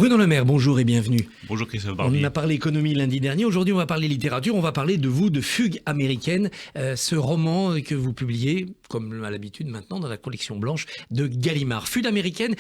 Bruno Le Maire, bonjour et bienvenue. Bonjour Christophe Barbier. On a parlé économie lundi dernier, aujourd'hui on va parler littérature, on va parler de vous, de Fugue américaine, ce roman que vous publiez, comme à l'habitude maintenant, dans la collection blanche de Gallimard. Fugue américaine,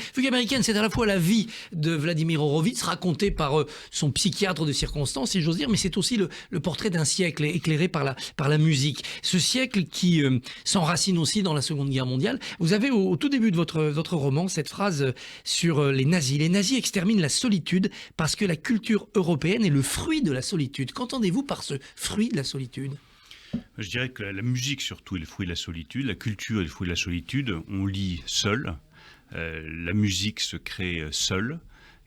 c'est à la fois la vie de Vladimir Horowitz, racontée par son psychiatre de circonstance, si j'ose dire, mais c'est aussi le portrait d'un siècle éclairé par la musique. Ce siècle qui s'enracine aussi dans la Seconde Guerre mondiale. Vous avez au tout début de votre roman cette phrase sur les nazis. Les nazis exterminent la solitude parce que la culture européenne est le fruit de la solitude. Qu'entendez-vous par ce fruit de la solitude ? Je dirais que la musique surtout est le fruit de la solitude, la culture est le fruit de la solitude. On lit seul, la musique se crée seule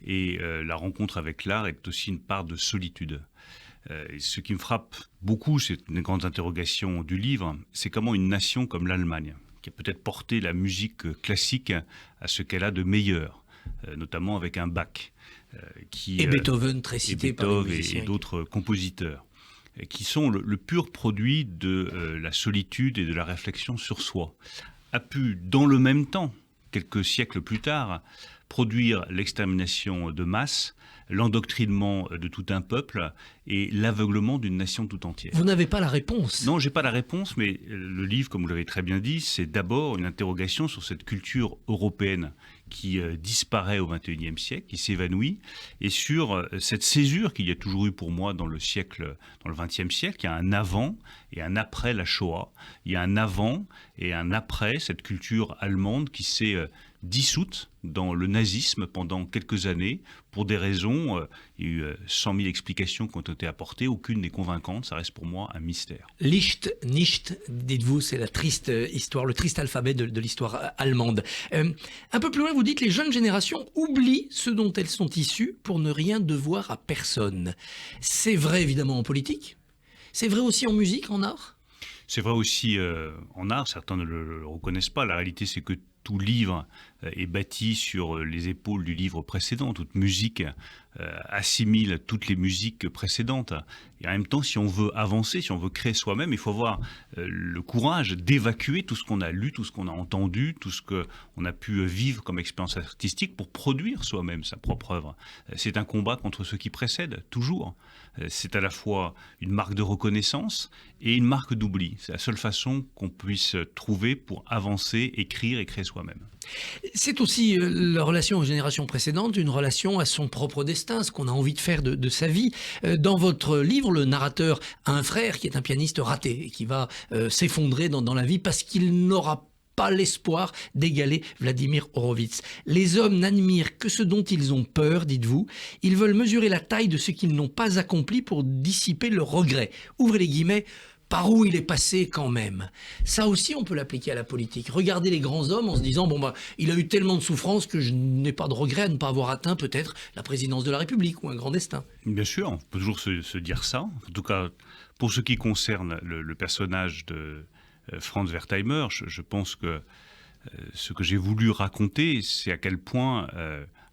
et la rencontre avec l'art est aussi une part de solitude. Ce qui me frappe beaucoup, c'est une des grandes interrogations du livre, c'est comment une nation comme l'Allemagne, qui a peut-être porté la musique classique à ce qu'elle a de meilleur, notamment avec un Bach. Et Beethoven, très cité par les musiciens. Et d'autres compositeurs, qui sont le pur produit de la solitude et de la réflexion sur soi, a pu, dans le même temps, quelques siècles plus tard, produire l'extermination de masse, l'endoctrinement de tout un peuple et l'aveuglement d'une nation tout entière. Vous n'avez pas la réponse. Non, j'ai pas la réponse, mais le livre, comme vous l'avez très bien dit, c'est d'abord une interrogation sur cette culture européenne qui disparaît au XXIe siècle, qui s'évanouit, et sur cette césure qu'il y a toujours eu pour moi dans le XXe siècle. Il y a un avant et un après la Shoah. Il y a un avant et un après cette culture allemande qui s'est dissoute dans le nazisme pendant quelques années pour des raisons, il y a eu 100 000 explications qui ont été apportées, aucune n'est convaincante, ça reste pour moi un mystère. Licht, nicht, dites-vous, c'est la triste histoire, le triste alphabet de l'histoire allemande. Un peu plus loin, vous dites les jeunes générations oublient ce dont elles sont issues pour ne rien devoir à personne. C'est vrai évidemment en politique, c'est vrai aussi en musique, en art. C'est vrai aussi en art, certains ne le reconnaissent pas, la réalité c'est que tout livre est bâti sur les épaules du livre précédent. Toute musique assimile toutes les musiques précédentes. Et en même temps, si on veut avancer, si on veut créer soi-même, il faut avoir le courage d'évacuer tout ce qu'on a lu, tout ce qu'on a entendu, tout ce qu'on a pu vivre comme expérience artistique pour produire soi-même sa propre œuvre. C'est un combat contre ce qui précède, toujours. C'est à la fois une marque de reconnaissance et une marque d'oubli. C'est la seule façon qu'on puisse trouver pour avancer, écrire et créer soi-même. C'est aussi la relation aux générations précédentes, une relation à son propre destin, ce qu'on a envie de faire de sa vie. Dans votre livre, le narrateur a un frère qui est un pianiste raté et qui va s'effondrer dans la vie parce qu'il n'aura pas l'espoir d'égaler Vladimir Horowitz. Les hommes n'admirent que ce dont ils ont peur, dites-vous. Ils veulent mesurer la taille de ce qu'ils n'ont pas accompli pour dissiper leurs regrets. Ouvrez les guillemets. Par où il est passé quand même. Ça aussi, on peut l'appliquer à la politique. Regardez les grands hommes en se disant, il a eu tellement de souffrances que je n'ai pas de regret à ne pas avoir atteint peut-être la présidence de la République ou un grand destin. Bien sûr, on peut toujours se dire ça. En tout cas, pour ce qui concerne le personnage de Franz Wertheimer, je pense que ce que j'ai voulu raconter, c'est à quel point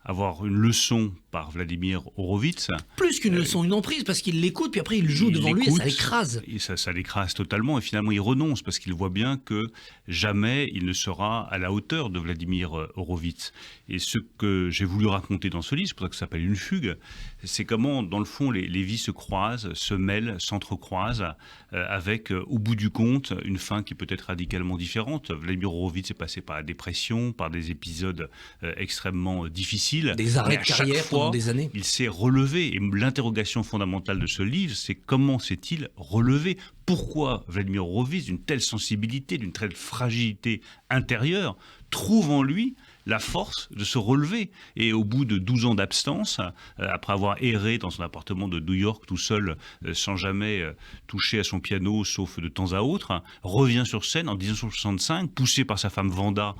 avoir une leçon par Vladimir Horowitz. Plus qu'une leçon, une emprise, parce qu'il l'écoute, puis après il joue devant lui et ça l'écrase. Et ça l'écrase totalement, et finalement il renonce, parce qu'il voit bien que jamais il ne sera à la hauteur de Vladimir Horowitz. Et ce que j'ai voulu raconter dans ce livre, c'est pour ça que ça s'appelle Une fugue, c'est comment, dans le fond, les vies se croisent, se mêlent, s'entrecroisent, avec, au bout du compte, une fin qui peut être radicalement différente. Vladimir Horowitz est passé par la dépression, par des épisodes extrêmement difficiles. Des arrêts de carrière pendant des années. Il s'est relevé. Et l'interrogation fondamentale de ce livre, c'est comment s'est-il relevé ? Pourquoi Vladimir Horowitz, d'une telle sensibilité, d'une telle fragilité intérieure, trouve en lui la force de se relever. Et au bout de 12 ans d'absence, après avoir erré dans son appartement de New York tout seul, sans jamais toucher à son piano, sauf de temps à autre, revient sur scène en 1965, poussé par sa femme Wanda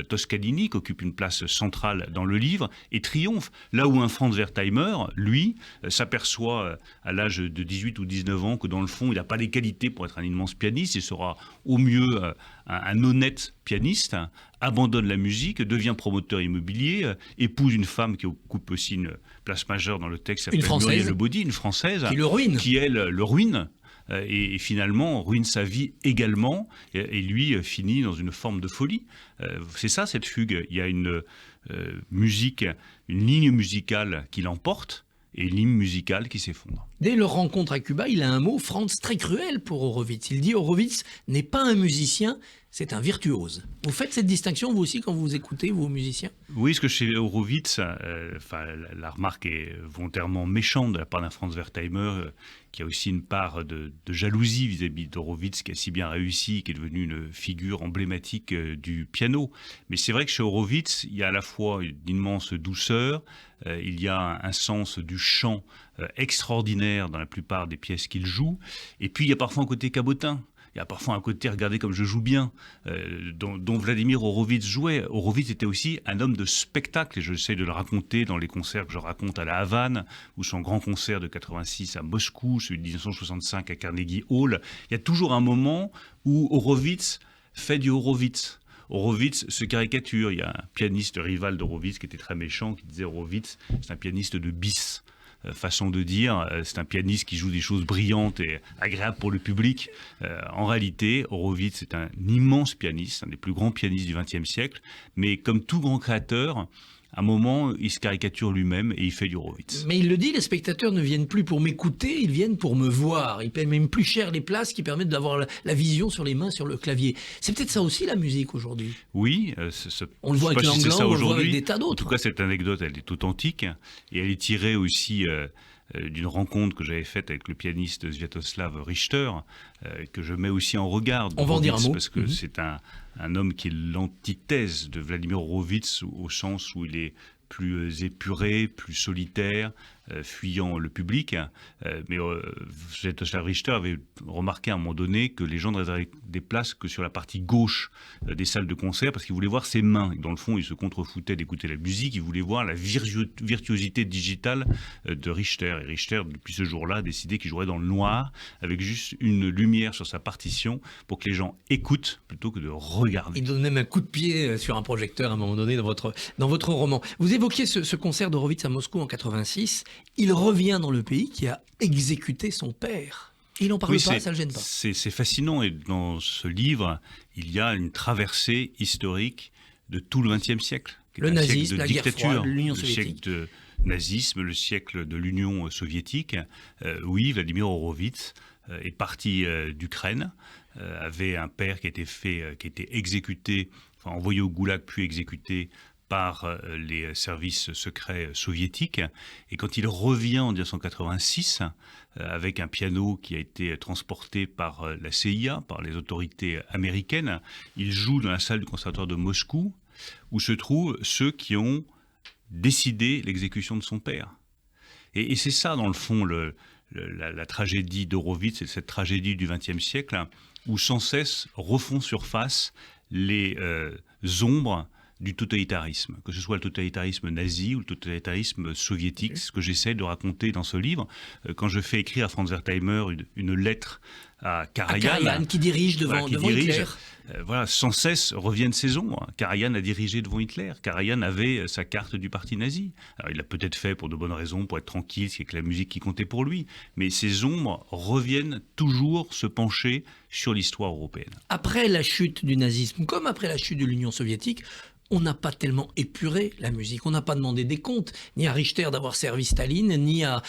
Toscanini, qui occupe une place centrale dans le livre, et triomphe. Là où un Franz Wertheimer, lui, s'aperçoit à l'âge de 18 ou 19 ans que dans le fond, il n'a pas les qualités pour être un immense pianiste, il sera au mieux un honnête pianiste, abandonne la musique, devient promoteur immobilier, épouse une femme qui occupe aussi une place majeure dans le texte, une Française, Muriel Lebaudy, une Française, qui le ruine, qui elle le ruine. Et finalement ruine sa vie également, et lui finit dans une forme de folie. C'est ça cette fugue. Il y a une musique, une ligne musicale qui l'emporte et une ligne musicale qui s'effondre. Dès leur rencontre à Cuba, il a un mot, Franz, très cruel pour Horowitz. Il dit Horowitz n'est pas un musicien, c'est un virtuose. Vous faites cette distinction, vous aussi, quand vous écoutez vos musiciens? Oui, parce que chez Horowitz, la remarque est volontairement méchante de la part d'un Franz Wertheimer, qui a aussi une part de jalousie vis-à-vis d'Horowitz, qui a si bien réussi, qui est devenu une figure emblématique du piano. Mais c'est vrai que chez Horowitz, il y a à la fois une immense douceur, il y a un sens du chant extraordinaire dans la plupart des pièces qu'il joue, et puis il y a parfois un côté cabotin. Il y a parfois un côté, regardez comme je joue bien, dont Vladimir Horowitz jouait. Horowitz était aussi un homme de spectacle, et j'essaie de le raconter dans les concerts que je raconte à la Havane, ou son grand concert de 86 à Moscou, celui de 1965 à Carnegie Hall. Il y a toujours un moment où Horowitz fait du Horowitz. Horowitz se caricature. Il y a un pianiste rival d'Horowitz qui était très méchant, qui disait Horowitz, c'est un pianiste de bis. Façon de dire, c'est un pianiste qui joue des choses brillantes et agréables pour le public. En réalité, Horowitz est un immense pianiste, un des plus grands pianistes du XXe siècle, mais comme tout grand créateur, à un moment, il se caricature lui-même et il fait du Horowitz. Mais il le dit, les spectateurs ne viennent plus pour m'écouter, ils viennent pour me voir. Ils paient même plus cher les places qui permettent d'avoir la vision sur les mains, sur le clavier. C'est peut-être ça aussi la musique aujourd'hui. Oui, on le voit avec Langland, on le voit avec des tas d'autres. En tout cas, cette anecdote, elle est authentique et elle est tirée aussi d'une rencontre que j'avais faite avec le pianiste Sviatoslav Richter, que je mets aussi en regard. On va en dire un mot. Parce que c'est un homme qui est l'antithèse de Vladimir Horowitz, au sens où il est plus épuré, plus solitaire, fuyant le public. Mais Sviatoslav Richter avait remarqué à un moment donné que les gens ne réservaient des places que sur la partie gauche des salles de concert parce qu'ils voulaient voir ses mains. Et dans le fond, ils se contrefoutaient d'écouter la musique, ils voulaient voir la virtuosité digitale de Richter. Et Richter, depuis ce jour-là, a décidé qu'il jouerait dans le noir, avec juste une lumière sur sa partition, pour que les gens écoutent plutôt que de regarder. Il donne même un coup de pied sur un projecteur à un moment donné dans votre roman. Vous évoquiez ce concert d'Horowitz à Moscou en 86. Il revient dans le pays qui a exécuté son père. Il n'en parle pas, ça ne le gêne pas. C'est fascinant, et dans ce livre, il y a une traversée historique de tout le XXe siècle. Le nazisme, la dictature, guerre froide, l'Union soviétique. Le siècle de nazisme, le siècle de l'Union soviétique. Oui, Vladimir Horowitz est parti d'Ukraine, avait un père qui a été exécuté, enfin envoyé au goulag puis exécuté par les services secrets soviétiques. Et quand il revient en 1986, avec un piano qui a été transporté par la CIA, par les autorités américaines, il joue dans la salle du conservatoire de Moscou, où se trouvent ceux qui ont décidé l'exécution de son père. Et c'est ça, dans le fond, la tragédie d'Horowitz, c'est cette tragédie du XXe siècle, où sans cesse refont surface les ombres du totalitarisme, que ce soit le totalitarisme nazi ou le totalitarisme soviétique. C'est ce que j'essaie de raconter dans ce livre. Quand je fais écrire à Franz Wertheimer une lettre à Karajan, qui dirige devant Hitler. Voilà, sans cesse reviennent ces ombres. Karajan a dirigé devant Hitler. Karajan avait sa carte du parti nazi. Alors, il l'a peut-être fait pour de bonnes raisons, pour être tranquille, c'est que la musique qui comptait pour lui. Mais ces ombres reviennent toujours se pencher sur l'histoire européenne. Après la chute du nazisme, comme après la chute de l'Union soviétique, on n'a pas tellement épuré la musique. On n'a pas demandé des comptes, ni à Richter d'avoir servi Staline, ni à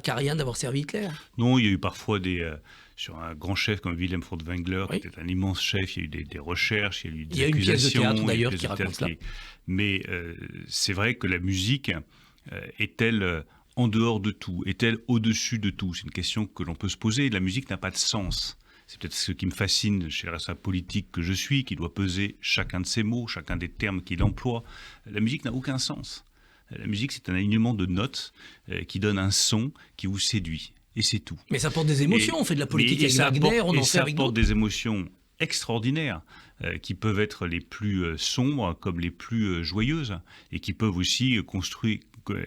Karajan d'avoir servi Hitler. Non, il y a eu parfois sur un grand chef comme Wilhelm Furtwängler, qui était un immense chef, il y a eu des recherches, il y a eu des accusations. Il y a une pièce de théâtre d'ailleurs qui raconte cela. Mais c'est vrai que la musique est-elle en dehors de tout? Est-elle au-dessus de tout? C'est une question que l'on peut se poser. La musique n'a pas de sens. C'est peut-être ce qui me fascine chez le responsable politique que je suis, qui doit peser chacun de ses mots, chacun des termes qu'il emploie. La musique n'a aucun sens. La musique, c'est un alignement de notes qui donne un son qui vous séduit. Et c'est tout. Mais ça apporte des émotions. On fait de la politique avec Wagner, on en fait avec d'autres. Ça apporte des émotions extraordinaires qui peuvent être les plus sombres comme les plus joyeuses et qui peuvent aussi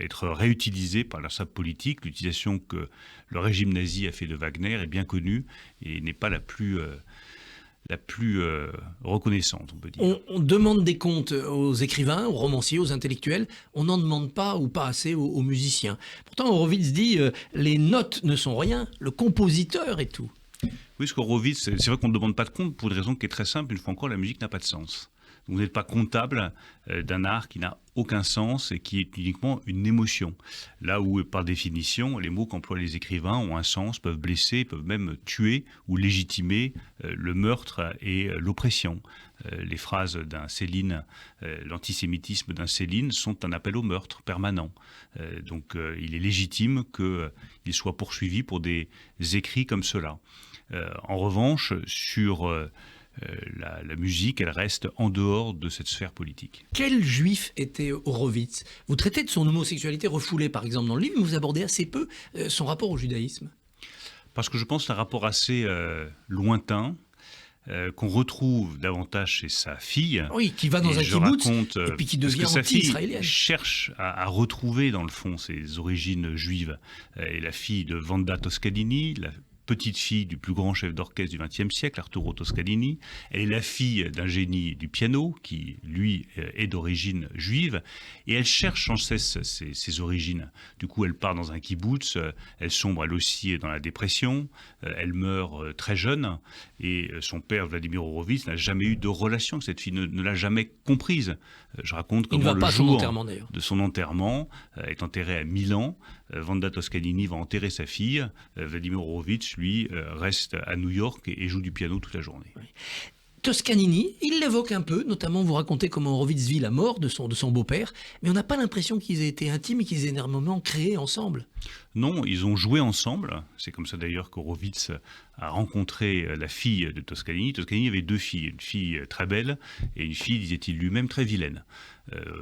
être réutilisées par leur salle politique. L'utilisation que le régime nazi a fait de Wagner est bien connue et n'est pas la plus reconnaissante, on peut dire. On demande des comptes aux écrivains, aux romanciers, aux intellectuels. On n'en demande pas ou pas assez aux musiciens. Pourtant, Horowitz dit les notes ne sont rien, le compositeur est tout. Oui, parce qu'Horowitz, c'est vrai qu'on ne demande pas de compte pour une raison qui est très simple. Une fois encore, la musique n'a pas de sens. Donc vous n'êtes pas comptable d'un art qui n'a aucun sens et qui est uniquement une émotion. Là où, par définition, les mots qu'emploient les écrivains ont un sens, peuvent blesser, peuvent même tuer ou légitimer le meurtre et l'oppression. Les phrases d'un Céline, l'antisémitisme d'un Céline sont un appel au meurtre permanent. Donc il est légitime qu'il soit poursuivi pour des écrits comme cela. En revanche, sur la musique, elle reste en dehors de cette sphère politique. Quel juif était Horowitz? Vous traitez de son homosexualité refoulée, par exemple, dans le livre, mais vous abordez assez peu son rapport au judaïsme. Parce que je pense que c'est un rapport assez lointain, qu'on retrouve davantage chez sa fille. Oui, qui va dans un kibbutz et puis qui devient anti-israélienne. Cherche à retrouver dans le fond ses origines juives. Et la fille de Wanda Toscanini, la petite fille du plus grand chef d'orchestre du XXe siècle, Arturo Toscanini. Elle est la fille d'un génie du piano qui, lui, est d'origine juive. Et elle cherche sans cesse ses origines. Du coup, elle part dans un kibbutz, elle sombre elle aussi dans la dépression, elle meurt très jeune. Et son père, Vladimir Horowitz, n'a jamais eu de relation avec cette fille, ne l'a jamais comprise. Je raconte comment le jour de son enterrement est enterré à Milan. Wanda Toscanini va enterrer sa fille. Vladimir Horowitz, lui, reste à New York et joue du piano toute la journée. Oui. Toscanini, il l'évoque un peu, notamment vous racontez comment Horowitz vit la mort de son beau-père, mais on n'a pas l'impression qu'ils aient été intimes et qu'ils aient énormément créé ensemble. Non, ils ont joué ensemble. C'est comme ça d'ailleurs qu'Horowitz a rencontré la fille de Toscanini. Toscanini avait deux filles, une fille très belle et une fille, disait-il lui-même, très vilaine.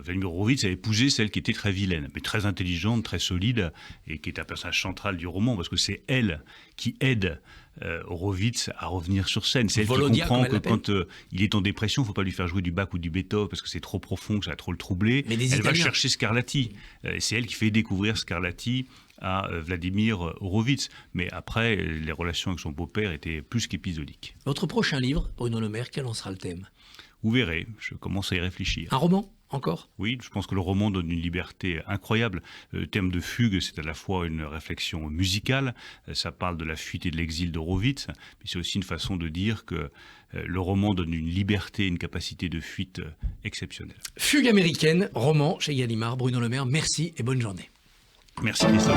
Vladimir Horowitz a épousé celle qui était très vilaine, mais très intelligente, très solide, et qui est un personnage central du roman, parce que c'est elle qui aide Horowitz à revenir sur scène. C'est elle qui comprend que quand il est en dépression, il ne faut pas lui faire jouer du Bach ou du Beethoven, parce que c'est trop profond, que ça va trop le troubler. Elle va chercher Scarlatti. C'est elle qui fait découvrir Scarlatti à Vladimir Horowitz. Mais après, les relations avec son beau-père étaient plus qu'épisodiques. Votre prochain livre, Bruno Le Maire, quel en sera le thème? Vous verrez, je commence à y réfléchir. Un roman encore? Oui, je pense que le roman donne une liberté incroyable. Le thème de Fugue, c'est à la fois une réflexion musicale, ça parle de la fuite et de l'exil d'Horowitz, mais c'est aussi une façon de dire que le roman donne une liberté, une capacité de fuite exceptionnelle. Fugue américaine, roman chez Gallimard. Bruno Le Maire, merci et bonne journée. Merci Christophe.